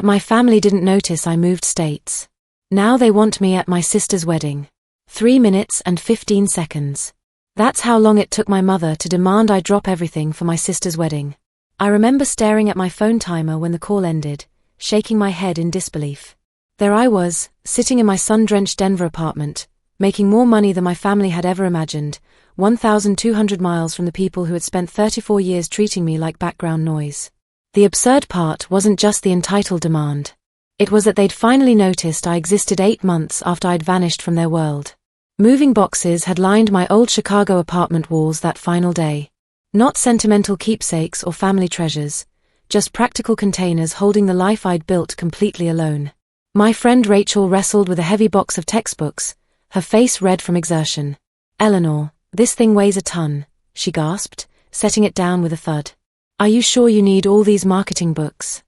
My family didn't notice I moved states. Now they want me at my sister's wedding. 3 minutes and 15 seconds. That's how long it took my mother to demand I drop everything for my sister's wedding. I remember staring at my phone timer when the call ended, shaking my head in disbelief. There I was, sitting in my sun-drenched Denver apartment, making more money than my family had ever imagined, 1,200 miles from the people who had spent 34 years treating me like background noise. The absurd part wasn't just the entitled demand. It was that they'd finally noticed I existed 8 months after I'd vanished from their world. Moving boxes had lined my old Chicago apartment walls that final day. Not sentimental keepsakes or family treasures, just practical containers holding the life I'd built completely alone. My friend Rachel wrestled with a heavy box of textbooks, her face red from exertion. "Eleanor, this thing weighs a ton," she gasped, setting it down with a thud. "Are you sure you need all these marketing books?"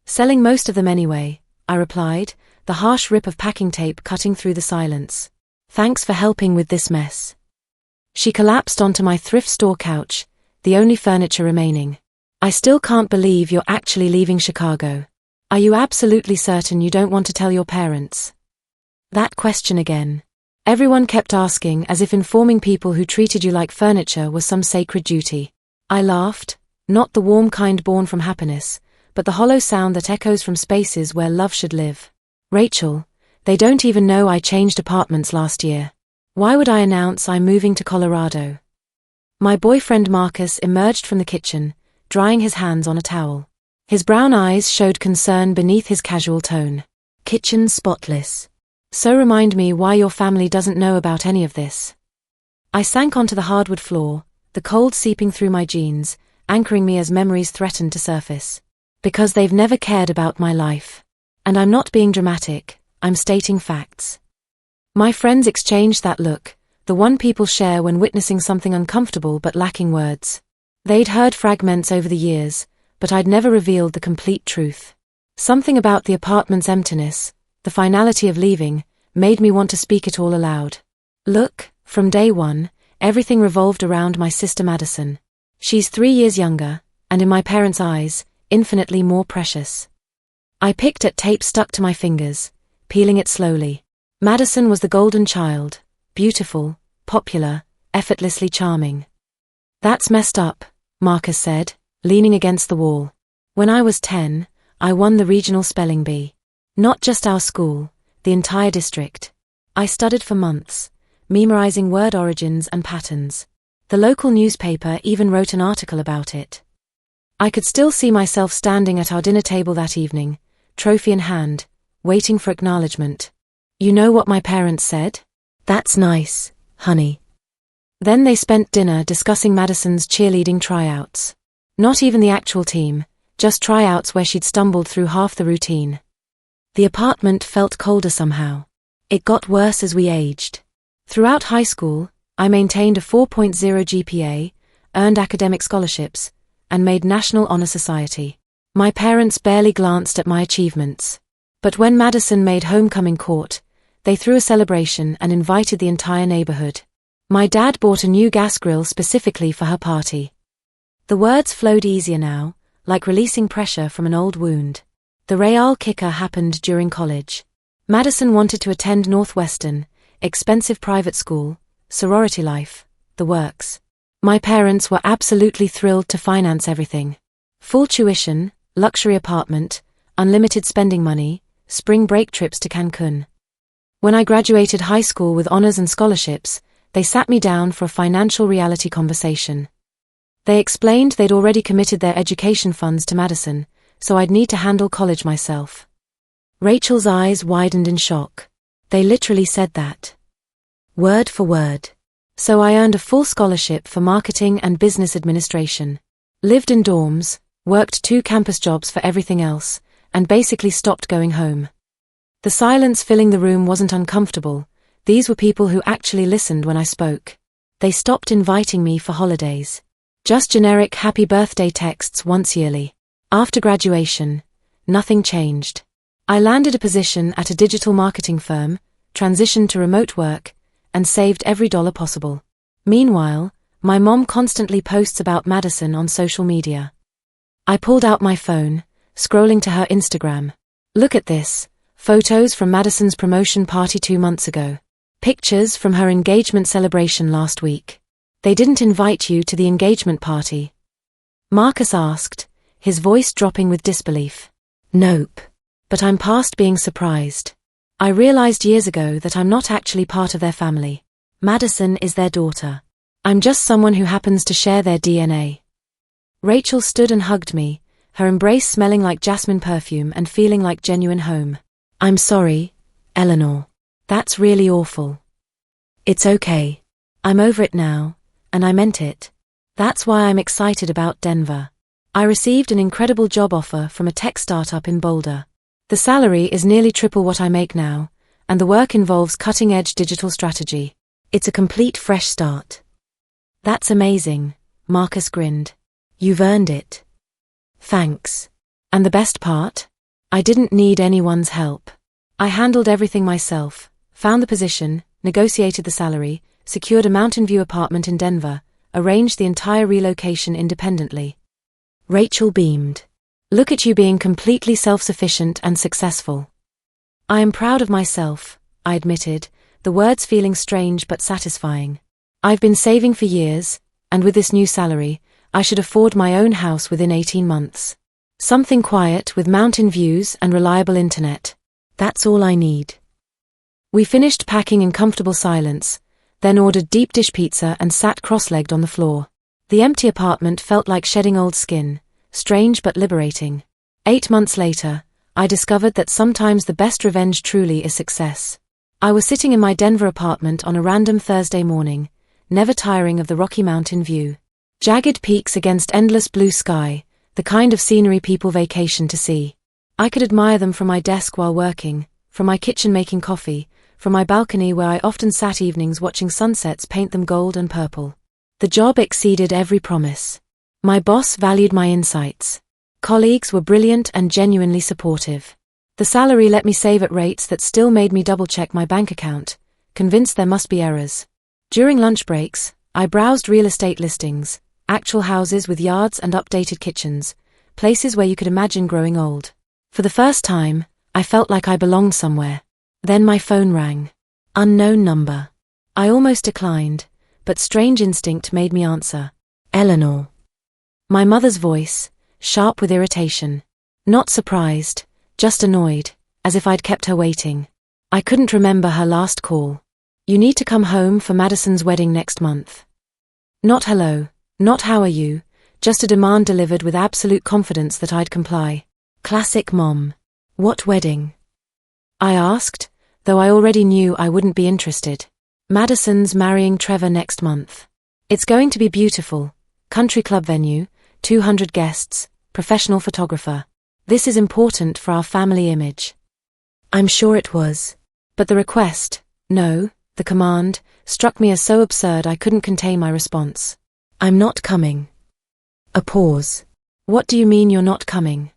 "Selling most of them anyway," I replied, the harsh rip of packing tape cutting through the silence. "Thanks for helping with this mess." She collapsed onto my thrift store couch, the only furniture remaining. "I still can't believe you're actually leaving Chicago. Are you absolutely certain you don't want to tell your parents?" That question again. Everyone kept asking, as if informing people who treated you like furniture was some sacred duty. I laughed, not the warm kind born from happiness, but the hollow sound that echoes from spaces where love should live. "Rachel, they don't even know I changed apartments last year. Why would I announce I'm moving to Colorado?" My boyfriend Marcus emerged from the kitchen, drying his hands on a towel. His brown eyes showed concern beneath his casual tone. "Kitchen spotless. So remind me why your family doesn't know about any of this." I sank onto the hardwood floor, the cold seeping through my jeans, anchoring me as memories threatened to surface. "Because they've never cared about my life. And I'm not being dramatic, I'm stating facts." My friends exchanged that look, the one people share when witnessing something uncomfortable but lacking words. They'd heard fragments over the years, but I'd never revealed the complete truth. Something about the apartment's emptiness, the finality of leaving, made me want to speak it all aloud. Look, from day one, everything revolved around my sister Madison. She's 3 years younger, and in my parents' eyes, infinitely more precious. I picked at tape stuck to my fingers, peeling it slowly. Madison was the golden child, beautiful, popular, effortlessly charming. "That's messed up," Marcus said, leaning against the wall. "When I was 10, I won the regional spelling bee. Not just our school, the entire district. I studied for months, memorizing word origins and patterns. The local newspaper even wrote an article about it. I could still see myself standing at our dinner table that evening, trophy in hand, waiting for acknowledgement. You know what my parents said? "That's nice, honey." Then they spent dinner discussing Madison's cheerleading tryouts. Not even the actual team, just tryouts where she'd stumbled through half the routine. The apartment felt colder somehow. It got worse as we aged. Throughout high school, I maintained a 4.0 GPA, earned academic scholarships, and made National Honor Society. My parents barely glanced at my achievements. But when Madison made homecoming court, they threw a celebration and invited the entire neighborhood. My dad bought a new gas grill specifically for her party. The words flowed easier now, like releasing pressure from an old wound. The real kicker happened during college. Madison wanted to attend Northwestern, expensive private school, sorority life, the works. My parents were absolutely thrilled to finance everything. Full tuition, luxury apartment, unlimited spending money, spring break trips to Cancun. When I graduated high school with honors and scholarships, they sat me down for a financial reality conversation. They explained they'd already committed their education funds to Madison, so I'd need to handle college myself. Rachel's eyes widened in shock. They literally said that. Word for word. So I earned a full scholarship for marketing and business administration. Lived in dorms, worked 2 campus jobs for everything else, and basically stopped going home. The silence filling the room wasn't uncomfortable. These were people who actually listened when I spoke. They stopped inviting me for holidays. Just generic happy birthday texts once yearly. After graduation, nothing changed. I landed a position at a digital marketing firm, transitioned to remote work, and saved every dollar possible. Meanwhile, my mom constantly posts about Madison on social media. I pulled out my phone, scrolling to her Instagram. Look at this. Photos from Madison's promotion party 2 months ago. Pictures from her engagement celebration last week. They didn't invite you to the engagement party? Marcus asked, his voice dropping with disbelief. Nope. But I'm past being surprised. I realized years ago that I'm not actually part of their family. Madison is their daughter. I'm just someone who happens to share their DNA. Rachel stood and hugged me, her embrace smelling like jasmine perfume and feeling like genuine home. I'm sorry, Eleanor. That's really awful. It's okay. I'm over it now, and I meant it. That's why I'm excited about Denver. I received an incredible job offer from a tech startup in Boulder. The salary is nearly triple what I make now, and the work involves cutting-edge digital strategy. It's a complete fresh start. That's amazing, Marcus grinned. You've earned it. Thanks. And the best part? I didn't need anyone's help. I handled everything myself, found the position, negotiated the salary, secured a Mountain View apartment in Denver, arranged the entire relocation independently. Rachel beamed. Look at you being completely self-sufficient and successful. I am proud of myself, I admitted, the words feeling strange but satisfying. I've been saving for years, and with this new salary, I should afford my own house within 18 months. Something quiet with mountain views and reliable internet. That's all I need. We finished packing in comfortable silence, then ordered deep dish pizza and sat cross-legged on the floor. The empty apartment felt like shedding old skin, strange but liberating. 8 months later, I discovered that sometimes the best revenge truly is success. I was sitting in my Denver apartment on a random Thursday morning, never tiring of the Rocky Mountain view. Jagged peaks against endless blue sky, the kind of scenery people vacation to see. I could admire them from my desk while working, from my kitchen making coffee, from my balcony where I often sat evenings watching sunsets paint them gold and purple. The job exceeded every promise. My boss valued my insights. Colleagues were brilliant and genuinely supportive. The salary let me save at rates that still made me double-check my bank account, convinced there must be errors. During lunch breaks, I browsed real estate listings, actual houses with yards and updated kitchens, places where you could imagine growing old. For the first time, I felt like I belonged somewhere. Then my phone rang. Unknown number. I almost declined, but strange instinct made me answer. Eleanor. My mother's voice, sharp with irritation. Not surprised, just annoyed, as if I'd kept her waiting. I couldn't remember her last call. You need to come home for Madison's wedding next month. Not hello, not how are you, just a demand delivered with absolute confidence that I'd comply. Classic mom. What wedding? I asked, though I already knew I wouldn't be interested. Madison's marrying Trevor next month. It's going to be beautiful. Country club venue, 200 guests, professional photographer. This is important for our family image. I'm sure it was. But the request, no, the command, struck me as so absurd I couldn't contain my response. I'm not coming. A pause. What do you mean you're not coming?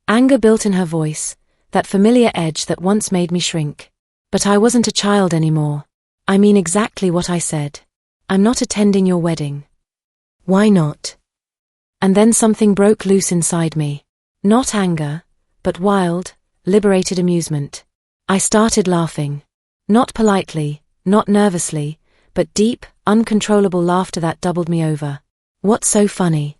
Anger built in her voice, that familiar edge that once made me shrink. But I wasn't a child anymore. I mean exactly what I said. I'm not attending your wedding. Why not? And then something broke loose inside me. Not anger, but wild, liberated amusement. I started laughing. Not politely, not nervously, but deep, uncontrollable laughter that doubled me over. What's so funny?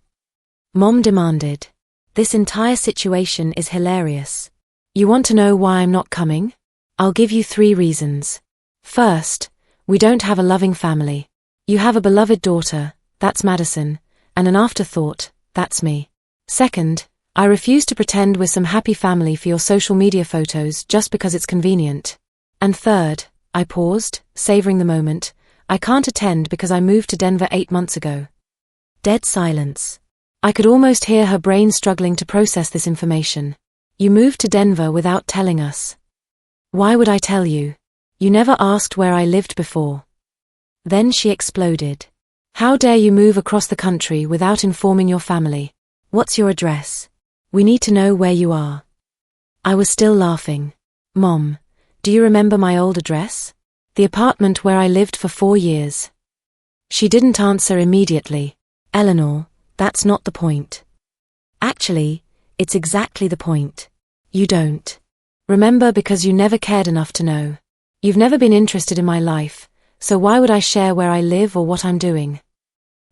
Mom demanded. This entire situation is hilarious. You want to know why I'm not coming? I'll give you 3 reasons. First, we don't have a loving family. You have a beloved daughter, that's Madison, and an afterthought, that's me. Second, I refuse to pretend we're some happy family for your social media photos just because it's convenient. And third, I paused, savoring the moment, I can't attend because I moved to Denver 8 months ago. Dead silence. I could almost hear her brain struggling to process this information. You moved to Denver without telling us. Why would I tell you? You never asked where I lived before. Then she exploded. How dare you move across the country without informing your family? What's your address? We need to know where you are. I was still laughing. Mom, do you remember my old address? The apartment where I lived for 4 years. She didn't answer immediately. Eleanor, that's not the point. Actually, It's exactly the point. You don't remember because you never cared enough to know. You've never been interested in my life, so why would I share where I live or what I'm doing?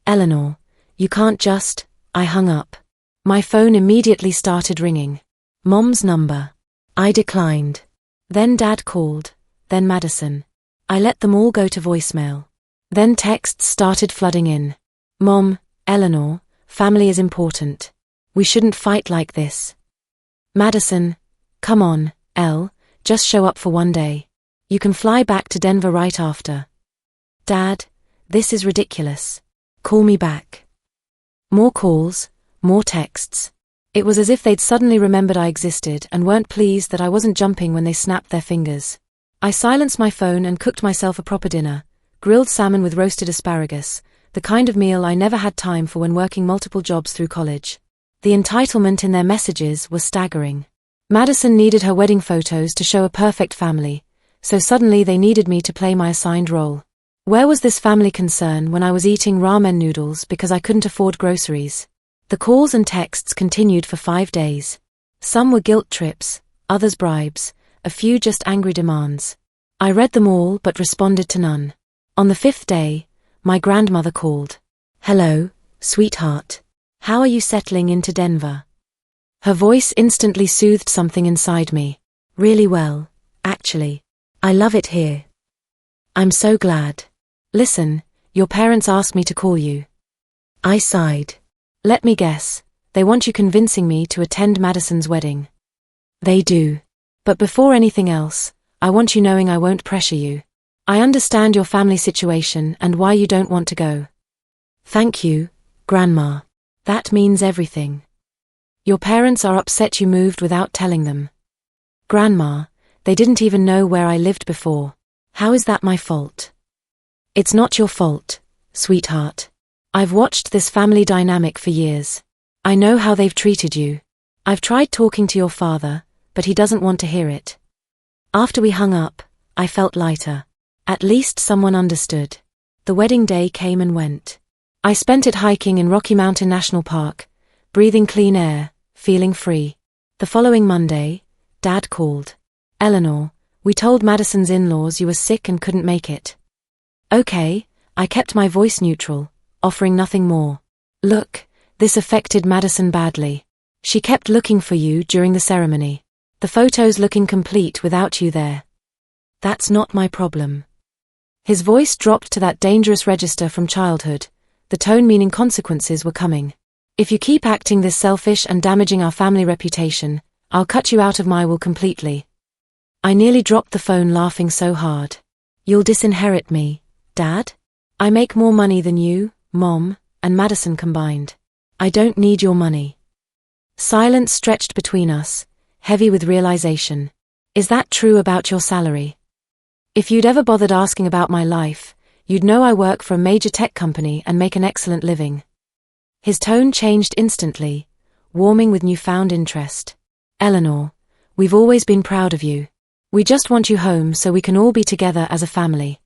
Eleanor, you can't just... I hung up. My phone immediately started ringing. Mom's number. I declined. Then Dad called, then Madison. I let them all go to voicemail. Then texts started flooding in. Mom, Eleanor, family is important. We shouldn't fight like this. Madison, come on, Elle, just show up for one day. You can fly back to Denver right after. Dad, this is ridiculous. Call me back. More calls, more texts. It was as if they'd suddenly remembered I existed and weren't pleased that I wasn't jumping when they snapped their fingers. I silenced my phone and cooked myself a proper dinner, grilled salmon with roasted asparagus, the kind of meal I never had time for when working multiple jobs through college. The entitlement in their messages was staggering. Madison needed her wedding photos to show a perfect family, so suddenly they needed me to play my assigned role. Where was this family concern when I was eating ramen noodles because I couldn't afford groceries? The calls and texts continued for 5 days. Some were guilt trips, others bribes, a few just angry demands. I read them all but responded to none. On the 5th day, my grandmother called. Hello, sweetheart. How are you settling into Denver? Her voice instantly soothed something inside me. Really well, actually. I love it here. I'm so glad. Listen, your parents asked me to call you. I sighed. Let me guess, they want you convincing me to attend Madison's wedding. They do. But before anything else, I want you knowing I won't pressure you. I understand your family situation and why you don't want to go. Thank you, Grandma. That means everything. Your parents are upset you moved without telling them. Grandma, they didn't even know where I lived before. How is that my fault? It's not your fault, sweetheart. I've watched this family dynamic for years. I know how they've treated you. I've tried talking to your father, but he doesn't want to hear it. After we hung up, I felt lighter. At least someone understood. The wedding day came and went. I spent it hiking in Rocky Mountain National Park, breathing clean air, feeling free. The following Monday, Dad called. Eleanor, we told Madison's in-laws you were sick and couldn't make it. Okay, I kept my voice neutral, offering nothing more. Look, this affected Madison badly. She kept looking for you during the ceremony. The photos look incomplete without you there. That's not my problem. His voice dropped to that dangerous register from childhood, the tone meaning consequences were coming. If you keep acting this selfish and damaging our family reputation, I'll cut you out of my will completely. I nearly dropped the phone laughing so hard. You'll disinherit me, Dad? I make more money than you, Mom, and Madison combined. I don't need your money. Silence stretched between us, heavy with realization. Is that true about your salary? If you'd ever bothered asking about my life, you'd know I work for a major tech company and make an excellent living. His tone changed instantly, warming with newfound interest. Eleanor, we've always been proud of you. We just want you home so we can all be together as a family.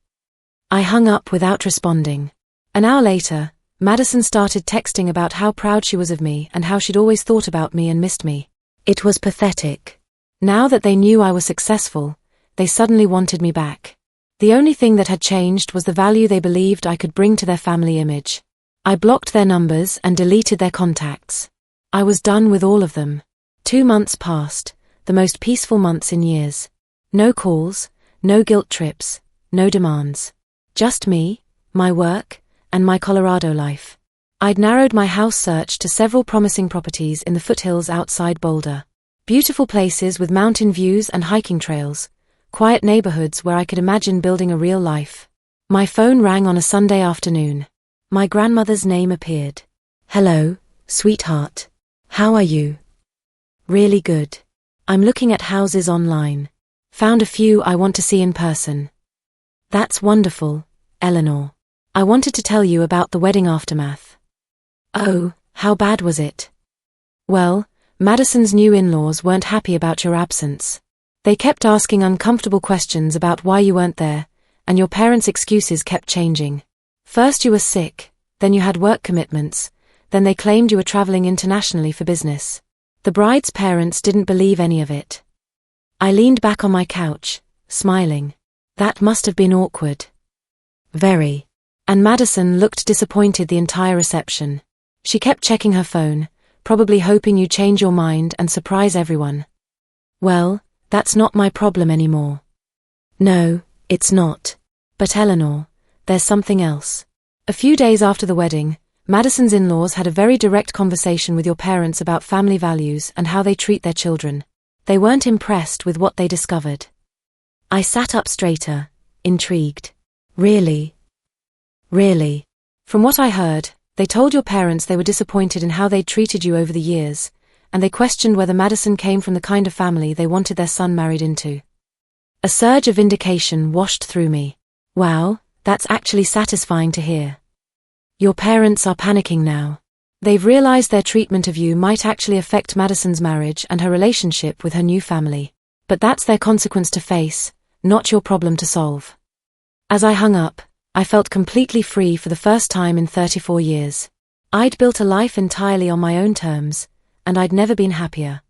I hung up without responding. An hour later, Madison started texting about how proud she was of me and how she'd always thought about me and missed me. It was pathetic. Now that they knew I was successful, they suddenly wanted me back. The only thing that had changed was the value they believed I could bring to their family image. I blocked their numbers and deleted their contacts. I was done with all of them. 2 months passed, the most peaceful months in years. No calls, no guilt trips, no demands. Just me, my work, and my Colorado life. I'd narrowed my house search to several promising properties in the foothills outside Boulder. Beautiful places with mountain views and hiking trails, quiet neighborhoods where I could imagine building a real life. My phone rang on a Sunday afternoon. My grandmother's name appeared. Hello, sweetheart. How are you? Really good. I'm looking at houses online. Found a few I want to see in person. That's wonderful, Eleanor. I wanted to tell you about the wedding aftermath. Oh, how bad was it? Well, Madison's new in-laws weren't happy about your absence. They kept asking uncomfortable questions about why you weren't there, and your parents' excuses kept changing. First you were sick, then you had work commitments, then they claimed you were traveling internationally for business. The bride's parents didn't believe any of it. I leaned back on my couch, smiling. That must have been awkward. Very. And Madison looked disappointed the entire reception. She kept checking her phone, probably hoping you'd change your mind and surprise everyone. Well, that's not my problem anymore. No, it's not. But Eleanor, there's something else. A few days after the wedding, Madison's in-laws had a very direct conversation with your parents about family values and how they treat their children. They weren't impressed with what they discovered. I sat up straighter, intrigued. Really? Really? From what I heard, they told your parents they were disappointed in how they'd treated you over the years, and they questioned whether Madison came from the kind of family they wanted their son married into. A surge of vindication washed through me. Wow, that's actually satisfying to hear. Your parents are panicking now. They've realized their treatment of you might actually affect Madison's marriage and her relationship with her new family. But that's their consequence to face, not your problem to solve. As I hung up, I felt completely free for the first time in 34 years. I'd built a life entirely on my own terms, and I'd never been happier.